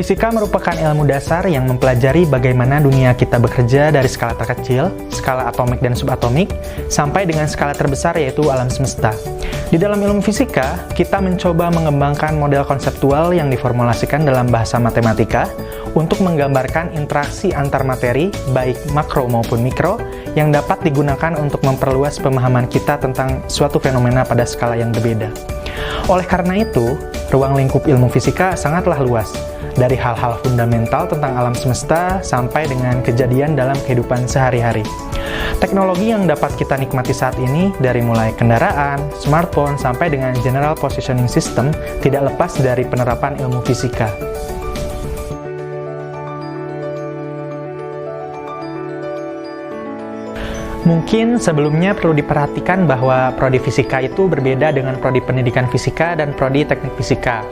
Fisika merupakan ilmu dasar yang mempelajari bagaimana dunia kita bekerja dari skala terkecil, skala atomik dan subatomik, sampai dengan skala terbesar yaitu alam semesta. Di dalam ilmu fisika, kita mencoba mengembangkan model konseptual yang diformulasikan dalam bahasa matematika untuk menggambarkan interaksi antar materi, baik makro maupun mikro, yang dapat digunakan untuk memperluas pemahaman kita tentang suatu fenomena pada skala yang berbeda. Oleh karena itu, ruang lingkup ilmu fisika sangatlah luas, dari hal-hal fundamental tentang alam semesta sampai dengan kejadian dalam kehidupan sehari-hari. Teknologi yang dapat kita nikmati saat ini, dari mulai kendaraan, smartphone, sampai dengan general positioning system, tidak lepas dari penerapan ilmu fisika. Mungkin sebelumnya perlu diperhatikan bahwa prodi fisika itu berbeda dengan prodi pendidikan fisika dan prodi teknik fisika.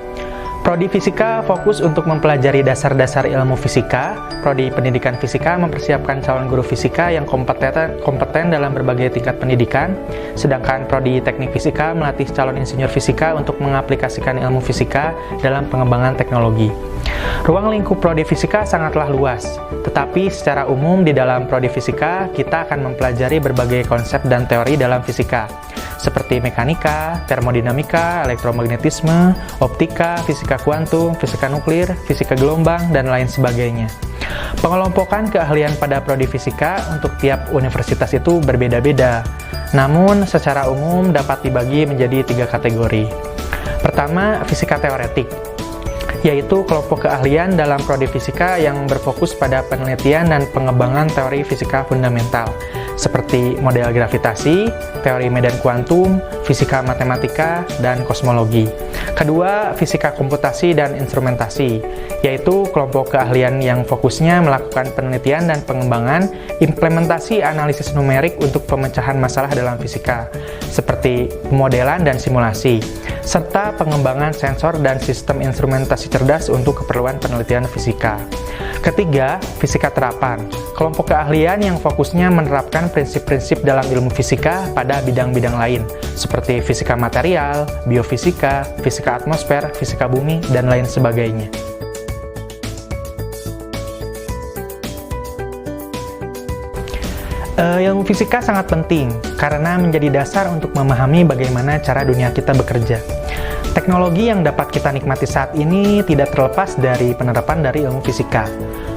Prodi fisika fokus untuk mempelajari dasar-dasar ilmu fisika. Prodi pendidikan fisika mempersiapkan calon guru fisika yang kompeten dalam berbagai tingkat pendidikan. Sedangkan prodi teknik fisika melatih calon insinyur fisika untuk mengaplikasikan ilmu fisika dalam pengembangan teknologi. Ruang lingkup prodi fisika sangatlah luas, tetapi secara umum di dalam prodi fisika kita akan mempelajari berbagai konsep dan teori dalam fisika, seperti mekanika, termodinamika, elektromagnetisme, optika, fisika kuantum, fisika nuklir, fisika gelombang, dan lain sebagainya. Pengelompokan keahlian pada prodi fisika untuk tiap universitas itu berbeda-beda, namun secara umum dapat dibagi menjadi 3 kategori. Pertama, fisika teoretik, yaitu kelompok keahlian dalam prodi fisika yang berfokus pada penelitian dan pengembangan teori fisika fundamental, seperti model gravitasi, teori medan kuantum, fisika matematika, dan kosmologi. Kedua, fisika komputasi dan instrumentasi, yaitu kelompok keahlian yang fokusnya melakukan penelitian dan pengembangan implementasi analisis numerik untuk pemecahan masalah dalam fisika, seperti pemodelan dan simulasi, serta pengembangan sensor dan sistem instrumentasi cerdas untuk keperluan penelitian fisika. Ketiga, fisika terapan, kelompok keahlian yang fokusnya menerapkan prinsip-prinsip dalam ilmu fisika pada bidang-bidang lain, seperti fisika material, biofisika, fisika atmosfer, fisika bumi, dan lain sebagainya. Ilmu fisika sangat penting karena menjadi dasar untuk memahami bagaimana cara dunia kita bekerja. Teknologi yang dapat kita nikmati saat ini tidak terlepas dari penerapan dari ilmu fisika.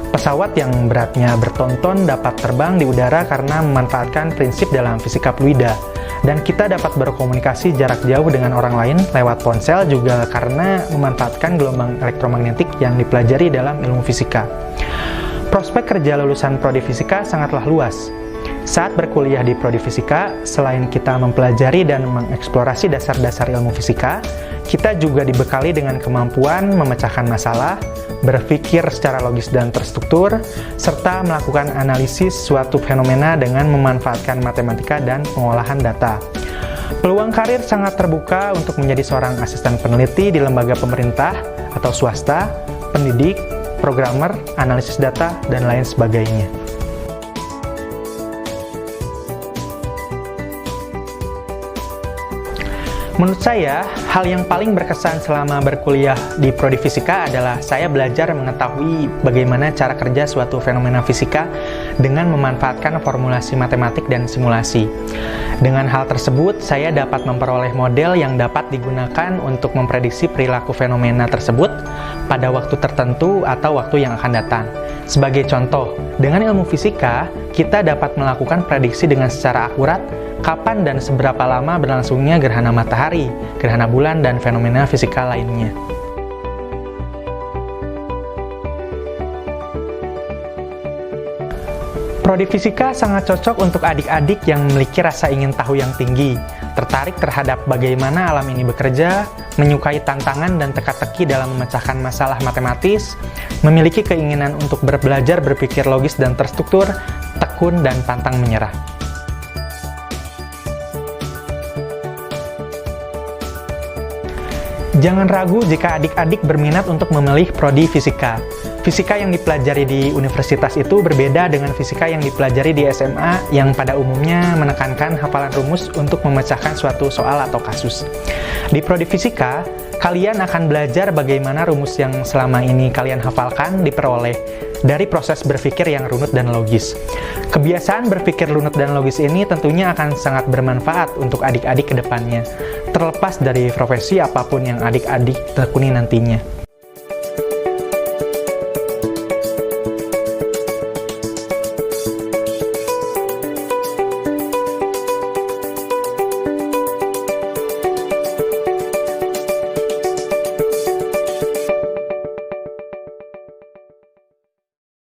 Pesawat yang beratnya berton-ton dapat terbang di udara karena memanfaatkan prinsip dalam fisika fluida, dan kita dapat berkomunikasi jarak jauh dengan orang lain lewat ponsel juga karena memanfaatkan gelombang elektromagnetik yang dipelajari dalam ilmu fisika. Prospek kerja lulusan prodi fisika sangatlah luas. Saat berkuliah di prodi fisika, selain kita mempelajari dan mengeksplorasi dasar-dasar ilmu fisika, kita juga dibekali dengan kemampuan memecahkan masalah, berpikir secara logis dan terstruktur, serta melakukan analisis suatu fenomena dengan memanfaatkan matematika dan pengolahan data. Peluang karir sangat terbuka untuk menjadi seorang asisten peneliti di lembaga pemerintah atau swasta, pendidik, programmer, analisis data, dan lain sebagainya. Menurut saya, hal yang paling berkesan selama berkuliah di prodi fisika adalah saya belajar mengetahui bagaimana cara kerja suatu fenomena fisika dengan memanfaatkan formulasi matematik dan simulasi. Dengan hal tersebut, saya dapat memperoleh model yang dapat digunakan untuk memprediksi perilaku fenomena tersebut pada waktu tertentu atau waktu yang akan datang. Sebagai contoh, dengan ilmu fisika, kita dapat melakukan prediksi dengan secara akurat kapan dan seberapa lama berlangsungnya gerhana matahari, gerhana bulan, dan fenomena fisika lainnya. Prodi fisika sangat cocok untuk adik-adik yang memiliki rasa ingin tahu yang tinggi, tertarik terhadap bagaimana alam ini bekerja, menyukai tantangan dan teka-teki dalam memecahkan masalah matematis, memiliki keinginan untuk belajar berpikir logis dan terstruktur, tekun dan pantang menyerah. Jangan ragu jika adik-adik berminat untuk memilih prodi fisika. Fisika yang dipelajari di universitas itu berbeda dengan fisika yang dipelajari di SMA yang pada umumnya menekankan hafalan rumus untuk memecahkan suatu soal atau kasus. Di prodi fisika, kalian akan belajar bagaimana rumus yang selama ini kalian hafalkan diperoleh dari proses berpikir yang runut dan logis. Kebiasaan berpikir runut dan logis ini tentunya akan sangat bermanfaat untuk adik-adik ke depannya, terlepas dari profesi apapun yang adik-adik tekuni nantinya.